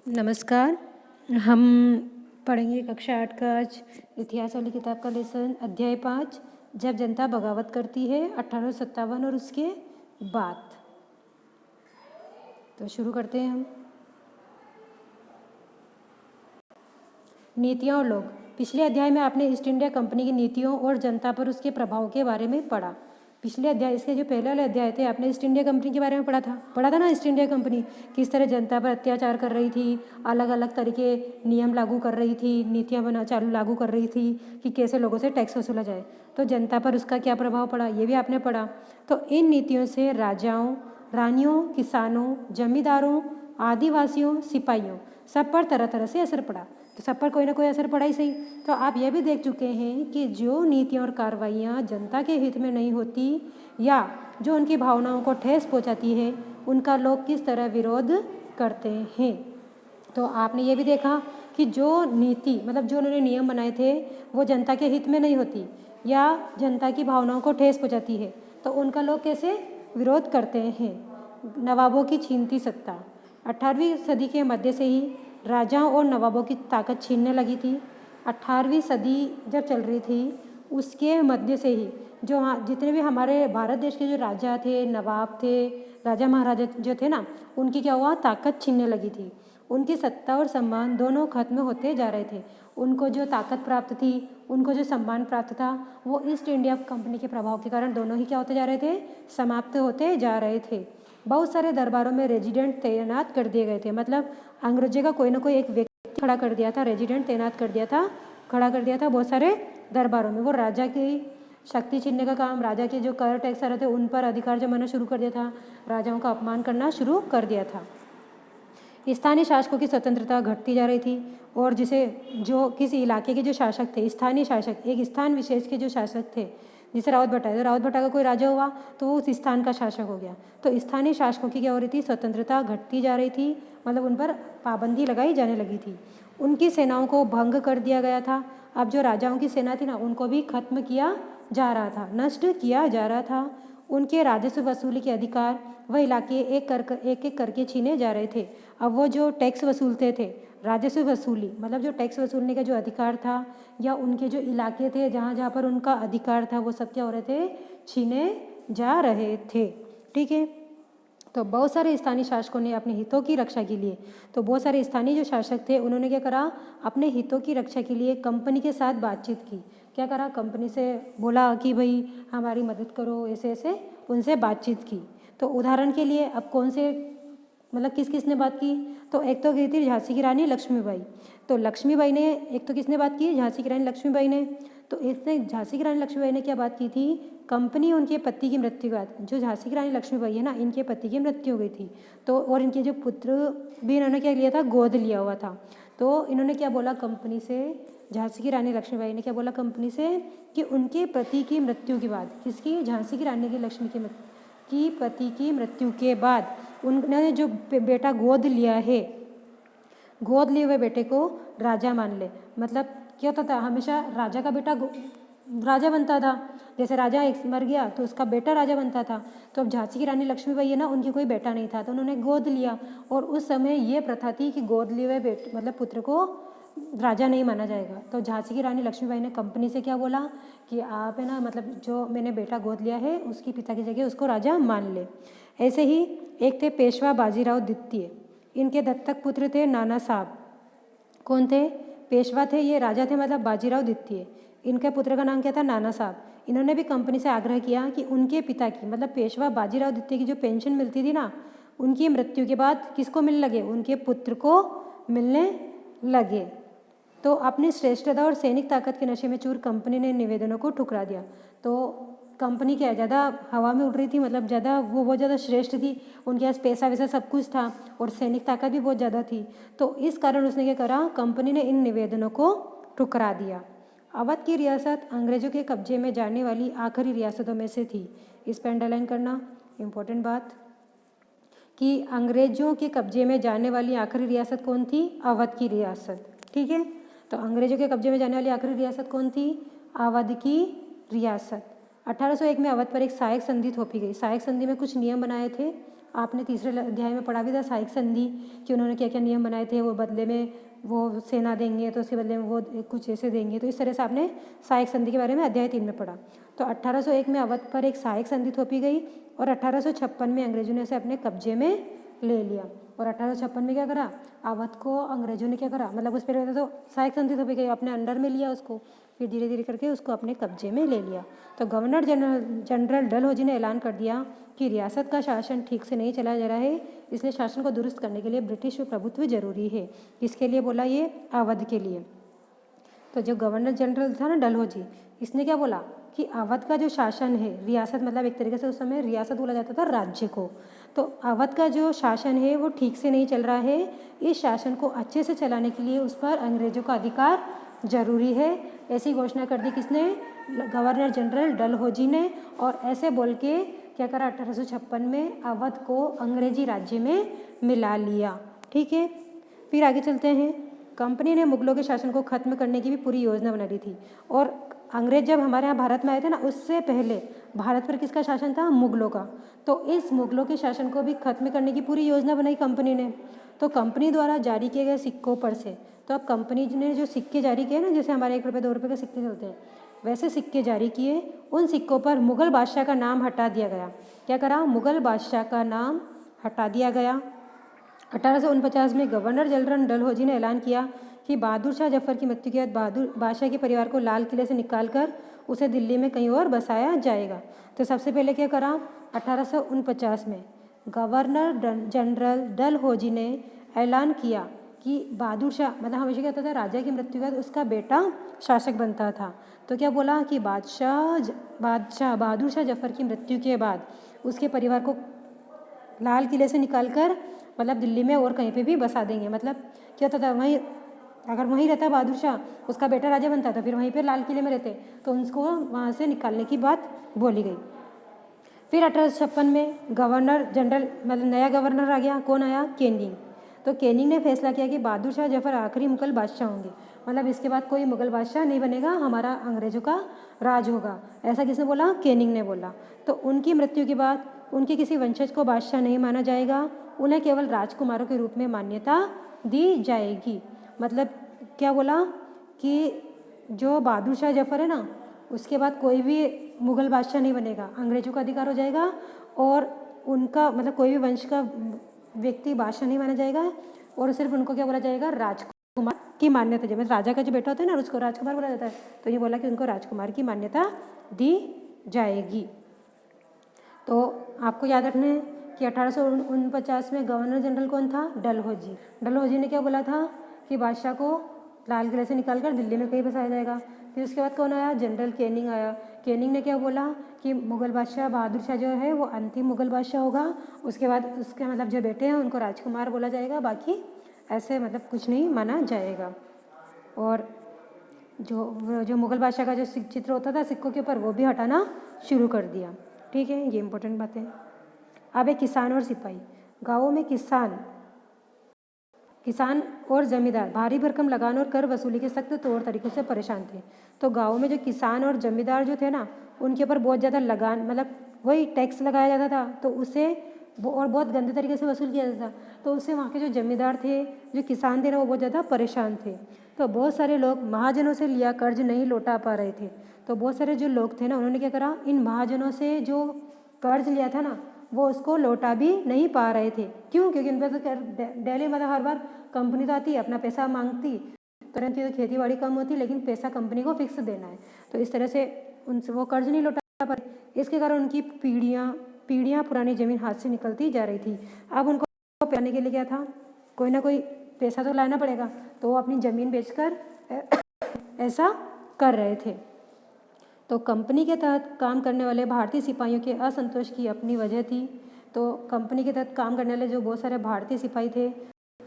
नमस्कार। हम पढ़ेंगे कक्षा 8 का आज इतिहास वाली किताब का लेसन अध्याय 5 जब जनता बगावत करती है 1857 और उसके बाद। तो शुरू करते हैं हम। नीतियाँ और लोग। पिछले अध्याय में आपने ईस्ट इंडिया कंपनी की नीतियों और जनता पर उसके प्रभाव के बारे में पढ़ा। पिछले अध्याय, इसके जो पहले वाले अध्याय थे, आपने ईस्ट इंडिया कंपनी के बारे में पढ़ा था ना। ईस्ट इंडिया कंपनी किस तरह जनता पर अत्याचार कर रही थी, अलग अलग तरीके नियम लागू कर रही थी, नीतियाँ लागू कर रही थी कि कैसे लोगों से टैक्स वसूला जाए। तो जनता पर उसका क्या प्रभाव पड़ा, ये भी आपने पढ़ा। तो इन नीतियों से राजाओं, रानियों, किसानों, जमींदारों, आदिवासियों, सिपाहियों सब पर तरह तरह से असर पड़ा। तो सब पर कोई ना कोई असर पड़ा ही सही। तो आप यह भी देख चुके हैं कि जो नीतियाँ और कार्रवाइयाँ जनता के हित में नहीं होती या जो उनकी भावनाओं को ठेस पहुँचाती है, उनका लोग किस तरह विरोध करते हैं। तो आपने ये भी देखा कि जो नीति मतलब जो उन्होंने नियम बनाए थे वो जनता के हित में नहीं होती या जनता की भावनाओं को ठेस पहुँचाती है, तो उनका लोग कैसे विरोध करते हैं। नवाबों की छीनती सत्ता। 18वीं सदी के मध्य से ही राजाओं और नवाबों की ताकत छीनने लगी थी। 18वीं सदी जब चल रही थी उसके मध्य से ही जो जितने भी हमारे भारत देश के जो राजा थे, नवाब थे, राजा महाराजा जो थे ना, उनकी क्या हुआ, ताकत छीनने लगी थी। उनकी सत्ता और सम्मान दोनों खत्म होते जा रहे थे। उनको जो ताकत प्राप्त थी, उनको जो सम्मान प्राप्त था, वो ईस्ट इंडिया कंपनी के प्रभाव के कारण दोनों ही क्या होते जा रहे थे, समाप्त होते जा रहे थे। बहुत सारे दरबारों में रेजिडेंट तैनात कर दिए गए थे। मतलब अंग्रेजों का कोई ना कोई एक व्यक्ति खड़ा कर दिया था, रेजिडेंट तैनात कर दिया था, खड़ा कर दिया था बहुत सारे दरबारों में। वो राजा की शक्ति छीनने का काम, राजा के जो कर टैक्स आ रहे थे उन पर अधिकार जमाना शुरू कर दिया था, राजाओं का अपमान करना शुरू कर दिया था। स्थानीय शासकों की स्वतंत्रता घटती जा रही थी और जो किसी इलाके के जो शासक थे, स्थानीय शासक, एक स्थान विशेष के जो शासक थे, जैसे रावत भट्टा है, तो रावत भट्टा का कोई राजा हुआ तो वो उस स्थान का शासक हो गया। तो स्थानीय शासकों की क्या हो रही थी, स्वतंत्रता घटती जा रही थी, मतलब उन पर पाबंदी लगाई जाने लगी थी। उनकी सेनाओं को भंग कर दिया गया था। अब जो राजाओं की सेना थी ना, उनको भी खत्म किया जा रहा था, नष्ट किया जा रहा था। उनके राजस्व वसूली के अधिकार वह इलाके एक एक करके छीने जा रहे थे। अब वो जो टैक्स वसूलते थे, राजस्व वसूली मतलब जो टैक्स वसूलने का जो अधिकार था या उनके जो इलाके थे जहाँ जहाँ पर उनका अधिकार था, वो सब क्या हो रहे थे, छीने जा रहे थे। ठीक है। तो बहुत सारे स्थानीय शासकों ने अपने हितों की रक्षा के लिए, तो बहुत सारे स्थानीय जो शासक थे उन्होंने क्या करा, अपने हितों की रक्षा के लिए कंपनी के साथ बातचीत की। क्या करा, कंपनी से बोला कि भाई हमारी मदद करो, ऐसे ऐसे उनसे बातचीत की। तो उदाहरण के लिए अब कौन से मतलब किस किस ने बात की, तो एक तो की थी झांसी की रानी लक्ष्मीबाई। तो लक्ष्मीबाई ने, एक तो किसने बात की, झांसी की रानी लक्ष्मीबाई ने। तो इसने झांसी की रानी लक्ष्मीबाई ने क्या बात की थी, कंपनी उनके पति की मृत्यु के बाद, जो झांसी की रानी लक्ष्मीबाई है ना, इनके पति की मृत्यु हो गई थी। तो और इनके जो पुत्र भी इन्होंने क्या लिया था, गोद लिया हुआ था। तो इन्होंने क्या बोला कंपनी से, झांसी की रानी लक्ष्मीबाई ने क्या बोला कंपनी से कि उनके पति की मृत्यु के बाद, किसकी, झांसी की रानी की लक्ष्मी की पति की मृत्यु के बाद उन्होंने जो बेटा गोद लिया है, गोद लिए हुए बेटे को राजा मान ले। मतलब क्या होता था, हमेशा राजा का बेटा राजा बनता था। जैसे राजा एक मर गया तो उसका बेटा राजा बनता था। तो अब झांसी की रानी लक्ष्मीबाई है ना, उनकी कोई बेटा नहीं था, तो उन्होंने गोद लिया। और उस समय ये प्रथा थी कि गोद लिए हुए बेटे मतलब पुत्र को राजा नहीं माना जाएगा। तो झांसी की रानी लक्ष्मीबाई ने कंपनी से क्या बोला कि आप है ना, मतलब जो मैंने बेटा गोद लिया है उसकी पिता की जगह उसको राजा मान ले। ऐसे ही एक थे पेशवा बाजीराव द्वितीय, इनके दत्तक पुत्र थे नाना साहब। कौन थे, पेशवा थे, ये राजा थे मतलब बाजीराव द्वितीय। इनके पुत्र का नाम क्या था, नाना साहब। इन्होंने भी कंपनी से आग्रह किया कि उनके पिता की मतलब पेशवा बाजीराव द्वितीय की जो पेंशन मिलती थी ना, उनकी मृत्यु के बाद किसको मिलने लगे, उनके पुत्र को मिलने लगे। तो अपनी श्रेष्ठता और सैनिक ताकत के नशे में चूर कंपनी ने निवेदनों को ठुकरा दिया। तो कंपनी क्या ज़्यादा हवा में उड़ रही थी, मतलब ज़्यादा वो बहुत ज़्यादा श्रेष्ठ थी, उनके पास पैसा वैसा सब कुछ था और सैनिक ताकत भी बहुत ज़्यादा थी। तो इस कारण उसने क्या करा, कंपनी ने इन निवेदनों को ठुकरा दिया। अवध की रियासत अंग्रेजों के कब्जे में जाने वाली आखिरी रियासतों में से थी। इस पर अंडरलाइन करना, इम्पोर्टेंट बात, कि अंग्रेजों के कब्जे में जाने वाली आखिरी रियासत कौन थी, अवध की रियासत। ठीक है। तो अंग्रेजों के कब्जे में जाने वाली आखिरी रियासत कौन थी, अवध की रियासत। 1801 में अवध पर एक सहायक संधि थोपी गई। सहायक संधि में कुछ नियम बनाए थे आपने तीसरे अध्याय में पढ़ा भी था सहायक संधि कि उन्होंने क्या क्या नियम बनाए थे, वो बदले में वो सेना देंगे तो उसके बदले में वो कुछ ऐसे देंगे। तो इस तरह से आपने सहायक संधि के बारे में अध्याय 3 में पढ़ा। तो 1801 में अवध पर एक सहायक संधि थोपी गई और 1856 में अंग्रेजों ने इसे अपने कब्जे में ले लिया। और 1856 में क्या करा, अवध को अंग्रेजों ने क्या करा, मतलब उस पर तो सहायक संधि थोपी गई, अपने अंडर में लिया उसको, फिर धीरे धीरे करके उसको अपने कब्जे में ले लिया। तो गवर्नर जनरल डलहौजी ने ऐलान कर दिया कि रियासत का शासन ठीक से नहीं चला जा रहा है, इसलिए शासन को दुरुस्त करने के लिए ब्रिटिश प्रभुत्व जरूरी है। किसके लिए बोला, ये अवध के लिए। तो जो गवर्नर जनरल था ना डलहौजी, इसने क्या बोला कि अवध का जो शासन है, रियासत मतलब एक तरीके से उस समय रियासत बोला जाता था राज्य को, तो अवध का जो शासन है वो ठीक से नहीं चल रहा है, इस शासन को अच्छे से चलाने के लिए उस पर अंग्रेजों का अधिकार जरूरी है। ऐसी घोषणा कर दी किसने, गवर्नर जनरल डलहौजी ने। और ऐसे बोल के क्या करा, 1856 में अवध को अंग्रेजी राज्य में मिला लिया। ठीक है, फिर आगे चलते हैं। कंपनी ने मुगलों के शासन को खत्म करने की भी पूरी योजना बना ली थी। और अंग्रेज जब हमारे यहाँ भारत में आए थे ना, उससे पहले भारत पर किसका शासन था, मुगलों का। तो इस मुगलों के शासन को भी खत्म करने की पूरी योजना बनाई कंपनी ने। तो कंपनी द्वारा जारी किए गए सिक्कों पर से, तो अब कंपनी ने जो सिक्के जारी किए ना, जैसे हमारे 1 रुपये 2 रुपये के सिक्के चलते हैं, वैसे सिक्के जारी किए। उन सिक्कों पर मुगल बादशाह का नाम हटा दिया गया। क्या करा, मुगल बादशाह का नाम हटा दिया गया। 1849 में गवर्नर जनरल डलहौजी ने ऐलान किया कि बहादुर शाह जफर की मृत्यु के बाद बहादुर बादशाह के परिवार को लाल किले से निकालकर उसे दिल्ली में कहीं और बसाया जाएगा। तो सबसे पहले क्या करा, 1849 में गवर्नर जनरल डलहौजी ने ऐलान किया कि बहादुर शाह, मतलब हमेशा क्या होता था, राजा की मृत्यु के बाद उसका बेटा शासक बनता था। तो क्या बोला कि बादशाह बहादुर शाह जफर की मृत्यु के बाद उसके परिवार को लाल किले से निकालकर मतलब दिल्ली में और कहीं पे भी बसा देंगे। मतलब क्या होता था, वहीं अगर वहीं रहता बहादुर शाह, उसका बेटा राजा बनता था, फिर वहीं पे लाल किले में रहते, तो उनको वहाँ से निकालने की बात बोली गई। फिर 1856 में गवर्नर जनरल मतलब नया गवर्नर आ गया। कौन आया, कैनिंग। तो कैनिंग ने फैसला किया कि बहादुर शाह जफर आखिरी मुगल बादशाह होंगे, मतलब इसके बाद कोई मुगल बादशाह नहीं बनेगा, हमारा अंग्रेजों का राज होगा। ऐसा किसने बोला, कैनिंग ने बोला। तो उनकी मृत्यु के बाद उनके किसी वंशज को बादशाह नहीं माना जाएगा, उन्हें केवल राजकुमारों के रूप में मान्यता दी जाएगी। मतलब क्या बोला कि जो बहादुर शाह जफर है ना, उसके बाद कोई भी मुगल बादशाह नहीं बनेगा, अंग्रेजों का अधिकार हो जाएगा, और उनका मतलब कोई भी वंश का व्यक्ति बादशाह नहीं माना जाएगा, और सिर्फ उनको क्या बोला जाएगा, राजकुमार की मान्यता। जब राजा का जो बेटा होता है ना, उसको राजकुमार बोला जाता है। तो ये बोला कि उनको राजकुमार की मान्यता दी जाएगी। तो आपको याद रखना है कि 1849 में गवर्नर जनरल कौन था, डलहौजी। डलहौजी ने क्या बोला था कि बादशाह को लाल किले से निकालकर दिल्ली में कहीं बसाया जाएगा। फिर उसके बाद कौन आया, जनरल कैनिंग आया। कैनिंग ने क्या बोला कि मुगल बादशाह बहादुर शाह जो है वो अंतिम मुगल बादशाह होगा, उसके बाद उसके मतलब जो बेटे हैं उनको राजकुमार बोला जाएगा, बाकी ऐसे मतलब कुछ नहीं माना जाएगा। और जो जो मुगल बादशाह का जो चित्र होता था सिक्कों के ऊपर, वो भी हटाना शुरू कर दिया। ठीक है, ये इंपॉर्टेंट बातें। अब एक किसान और सिपाही। गाँवों में किसान और जमींदार भारी भरकम लगान और कर वसूली के सख्त तौर तरीकों से परेशान थे। तो गाँव में जो किसान और जमींदार जो थे ना, उनके ऊपर बहुत ज़्यादा लगान मतलब वही टैक्स लगाया जाता था, तो उसे और बहुत गंदे तरीके से वसूल किया जाता था। तो उससे वहाँ के जो जमींदार थे, जो किसान थे ना, वो बहुत ज़्यादा परेशान थे। तो बहुत सारे लोग महाजनों से लिया कर्ज नहीं लौटा पा रहे थे। तो बहुत सारे जो लोग थे ना, उन्होंने क्या करा, इन महाजनों से जो कर्ज लिया था ना, वो उसको लौटा भी नहीं पा रहे थे। क्यों? क्योंकि उन पर तो डेली मतलब हर बार कंपनी तो आती, अपना पैसा मांगती, तुरंत की तो खेती बाड़ी कम होती, लेकिन पैसा कंपनी को फिक्स देना है। तो इस तरह से उनसे वो कर्ज नहीं लौटा पा रहे। इसके कारण उनकी पीढ़ियाँ पुरानी ज़मीन हाथ से निकलती जा रही थी। अब उनको पाने के लिए क्या था, कोई ना कोई पैसा तो लाना पड़ेगा, तो वो अपनी ज़मीन बेचकर ऐसा कर रहे थे। तो कंपनी के तहत काम करने वाले भारतीय सिपाहियों के असंतोष की अपनी वजह थी। तो कंपनी के तहत काम करने वाले जो बहुत सारे भारतीय सिपाही थे,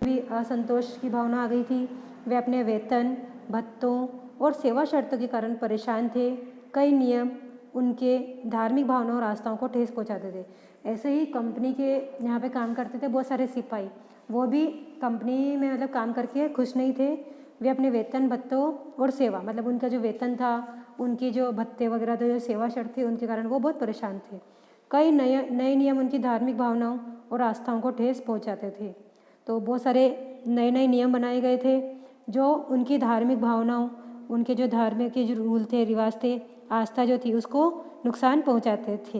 भी असंतोष की भावना आ गई थी। वे अपने वेतन, भत्तों और सेवा शर्तों के कारण परेशान थे। कई नियम उनके धार्मिक भावनाओं और आस्थाओं को ठेस पहुंचाते थे। ऐसे ही कंपनी के यहाँ पे काम करते थे बहुत सारे सिपाही, वो भी कंपनी में मतलब काम करके खुश नहीं थे। वे अपने वेतन, भत्तों और सेवा मतलब उनका जो वेतन था, उनकी जो भत्ते वगैरह थे, जो सेवा शर्त थी, उनके कारण वो बहुत परेशान थे। कई नए नियम उनकी धार्मिक भावनाओं और आस्थाओं को ठेस पहुंचाते थे। तो बहुत सारे नए नए नियम बनाए गए थे जो उनकी धार्मिक भावनाओं, उनके जो धार्मिक के जो रूल थे, रिवाज थे, आस्था जो थी उसको नुकसान पहुंचाते थे।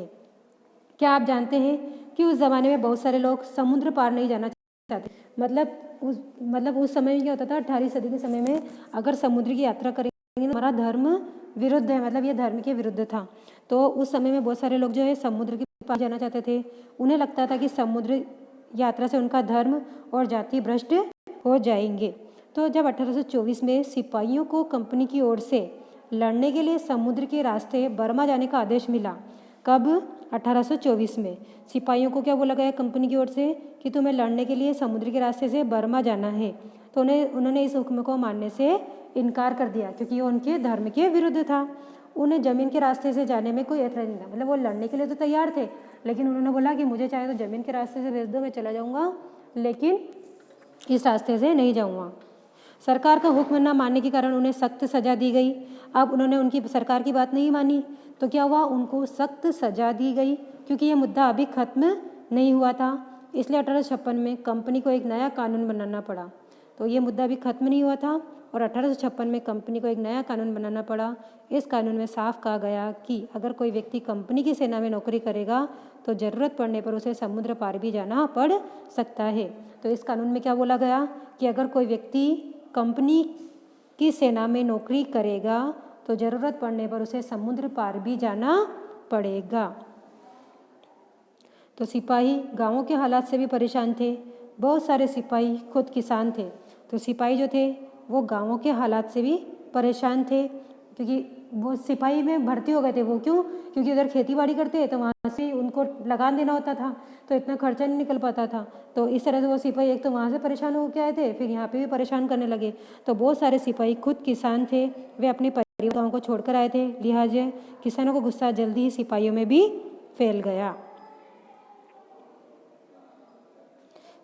क्या आप जानते हैं कि उस ज़माने में बहुत सारे लोग समुद्र पार नहीं जाना चाहते? मतलब उस समय में क्या होता था, 18वीं सदी के समय में अगर समुद्र की यात्रा करेंगे तो हमारा धर्म विरुद्ध है, मतलब ये धर्म के विरुद्ध था। तो उस समय में बहुत सारे लोग जो है समुद्र के पार जाना चाहते थे। उन्हें लगता था कि समुद्र यात्रा से उनका धर्म और जाति भ्रष्ट हो जाएंगे। तो जब 1824 में सिपाहियों को कंपनी की ओर से लड़ने के लिए समुद्र के रास्ते बर्मा जाने का आदेश मिला। कब? 1824 में सिपाहियों को क्या बोला गया कंपनी की ओर से कि तुम्हें लड़ने के लिए समुद्र के रास्ते से बर्मा जाना है। तो उन्होंने इस हुक्म को मानने से इनकार कर दिया क्योंकि ये उनके धर्म के विरुद्ध था। उन्हें ज़मीन के रास्ते से जाने में कोई एतराज़ नहीं था, मतलब वो लड़ने के लिए तो तैयार थे, लेकिन उन्होंने बोला कि मुझे चाहे तो ज़मीन के रास्ते से भेज दो, मैं चला जाऊँगा, लेकिन इस रास्ते से नहीं जाऊँगा। सरकार का हुक्म न मानने के कारण उन्हें सख्त सज़ा दी गई। अब उन्होंने उनकी सरकार की बात नहीं मानी तो क्या हुआ, उनको सख्त सज़ा दी गई क्योंकि ये मुद्दा अभी ख़त्म नहीं हुआ था। इसलिए 1856 में कंपनी को एक नया कानून बनाना पड़ा। तो ये मुद्दा अभी ख़त्म नहीं हुआ था और 1856 में कंपनी को एक नया कानून बनाना पड़ा। इस कानून में साफ कहा गया कि अगर कोई व्यक्ति कंपनी की सेना में नौकरी करेगा तो ज़रूरत पड़ने पर उसे समुद्र पार भी जाना पड़ सकता है। तो इस कानून में क्या बोला गया कि अगर कोई व्यक्ति कंपनी की सेना में नौकरी करेगा तो ज़रूरत पड़ने पर उसे समुद्र पार भी जाना पड़ेगा। तो सिपाही गांवों के हालात से भी परेशान थे। बहुत सारे सिपाही खुद किसान थे, तो सिपाही जो थे वो गांवों के हालात से भी परेशान थे क्योंकि वो सिपाही में भर्ती हो गए थे। वो क्यों? क्योंकि उधर खेती बाड़ी करते हैं तो वहाँ से उनको लगान देना होता था, तो इतना खर्चा नहीं निकल पाता था। तो इस तरह से वो सिपाही एक तो वहाँ से परेशान हो के आए थे, फिर यहाँ पे भी परेशान करने लगे। तो बहुत सारे सिपाही खुद किसान थे, वे अपने परिवारों को छोड़कर आए थे, लिहाजा किसानों को गुस्सा जल्दी ही सिपाहियों में भी फैल गया।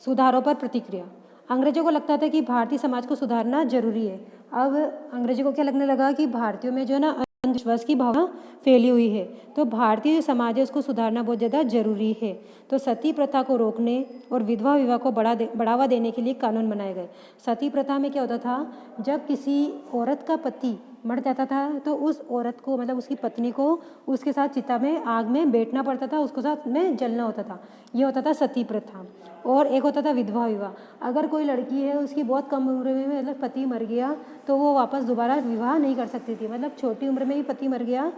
सुधारों पर प्रतिक्रिया। अंग्रेजों को लगता था कि भारतीय समाज को सुधारना जरूरी है। अब अंग्रेजों को क्या लगने लगा कि भारतीयों में जो है ना अंधविश्वास की भावना फैली हुई है, तो भारतीय समाज है उसको सुधारना बहुत ज़्यादा जरूरी है। तो सती प्रथा को रोकने और विधवा विवाह को बढ़ावा देने के लिए कानून बनाए गए। सती प्रथा में क्या होता था, जब किसी औरत का पति मर जाता था तो उस औरत को, मतलब उसकी पत्नी को, उसके साथ चिता में आग में बैठना पड़ता था, उसको साथ में जलना होता था। ये होता था सती प्रथा। और एक होता था विधवा विवाह। अगर कोई लड़की है उसकी बहुत कम उम्र में मतलब पति मर गया तो वो वापस दोबारा विवाह नहीं कर सकती थी, मतलब छोटी उम्र में ही पति मर गया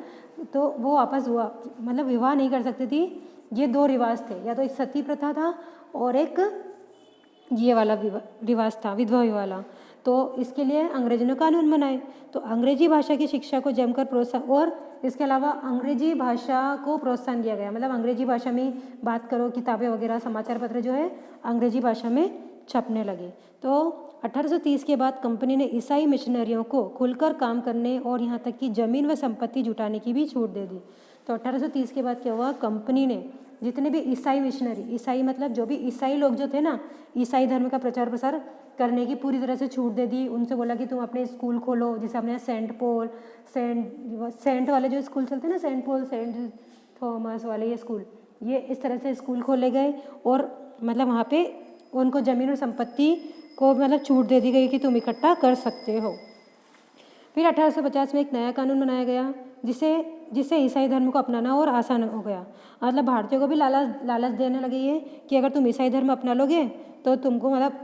तो वो वापस मतलब विवाह नहीं कर सकती थी। ये दो रिवाज थे, या तो एक सती प्रथा था और एक ये वाला रिवाज था विधवा विवाह वाला। तो इसके लिए अंग्रेजों ने कानून बनाए। तो अंग्रेजी भाषा की शिक्षा को जमकर प्रोत्साहन, और इसके अलावा अंग्रेजी भाषा को प्रोत्साहन दिया गया, मतलब अंग्रेजी भाषा में बात करो, किताबें वगैरह समाचार पत्र जो है अंग्रेजी भाषा में छपने लगे। तो 1830 के बाद कंपनी ने ईसाई मिशनरियों को खुलकर काम करने और यहाँ तक कि जमीन व संपत्ति जुटाने की भी छूट दे दी। तो 1830 के बाद क्या हुआ, कंपनी ने जितने भी ईसाई मिशनरी, ईसाई मतलब जो भी ईसाई लोग जो थे ना, ईसाई धर्म का प्रचार प्रसार करने की पूरी तरह से छूट दे दी। उनसे बोला कि तुम अपने स्कूल खोलो, जैसे अपने सेंट पॉल, सेंट वाले जो स्कूल चलते हैं ना, सेंट पॉल, सेंट थॉमस वाले ये स्कूल, ये इस तरह से स्कूल खोले गए और मतलब वहाँ पे उनको ज़मीन और संपत्ति को मतलब छूट दे दी गई कि तुम इकट्ठा कर सकते हो। फिर 1850 में एक नया कानून बनाया गया जिससे ईसाई धर्म को अपनाना और आसान हो गया। मतलब भारतीयों को भी लालच देने लगे ये कि अगर तुम ईसाई धर्म अपना लोगे तो तुमको मतलब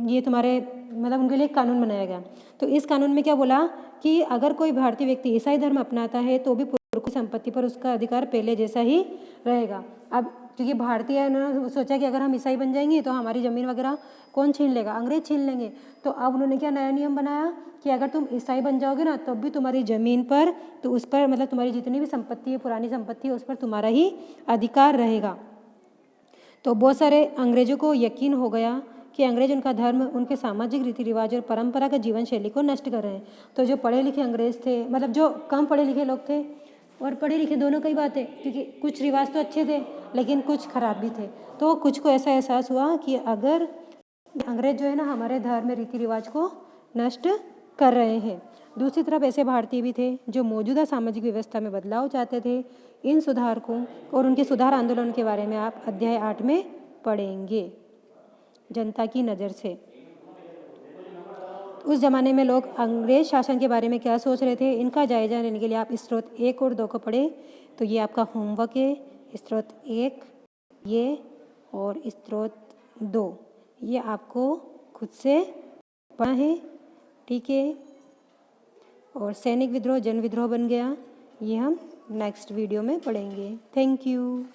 ये तुम्हारे मतलब उनके लिए एक कानून बनाया गया। तो इस कानून में क्या बोला कि अगर कोई भारतीय व्यक्ति ईसाई धर्म अपनाता है तो भी पुरुष की संपत्ति पर उसका अधिकार पहले जैसा ही रहेगा। अब क्योंकि भारतीय उन्होंने सोचा कि अगर हम ईसाई बन जाएंगे तो हमारी ज़मीन वगैरह कौन छीन लेगा, अंग्रेज छीन लेंगे। तो अब उन्होंने क्या नया नियम बनाया कि अगर तुम ईसाई बन जाओगे ना तब भी तुम्हारी ज़मीन पर, तो उस पर मतलब तुम्हारी जितनी भी संपत्ति है, पुरानी संपत्ति है, उस पर तुम्हारा ही अधिकार रहेगा। तो बहुत सारे अंग्रेजों को यकीन हो गया कि अंग्रेज उनका धर्म, उनके सामाजिक रीति रिवाज और परंपरागत जीवन शैली को नष्ट कर रहे हैं। तो जो पढ़े लिखे अंग्रेज थे, मतलब जो कम पढ़े लिखे लोग थे और पढ़े लिखे दोनों की बात है, क्योंकि कुछ रिवाज तो अच्छे थे लेकिन कुछ खराब भी थे। तो कुछ को ऐसा एहसास हुआ कि अगर अंग्रेज जो है ना हमारे धर्म रीति रिवाज को नष्ट कर रहे हैं। दूसरी तरफ ऐसे भारतीय भी थे जो मौजूदा सामाजिक व्यवस्था में बदलाव चाहते थे। इन सुधारकों और उनके सुधार आंदोलन के बारे में आप अध्याय 8 में पढ़ेंगे जनता की नज़र से। उस ज़माने में लोग अंग्रेज शासन के बारे में क्या सोच रहे थे, इनका जायजा लेने के लिए आप स्रोत 1 और 2 को पढ़ें। तो ये आपका होमवर्क है। स्रोत 1 ये और स्रोत 2 ये आपको खुद से पढ़ना है, ठीक है। और सैनिक विद्रोह जन विद्रोह बन गया, ये हम नेक्स्ट वीडियो में पढ़ेंगे। Thank you.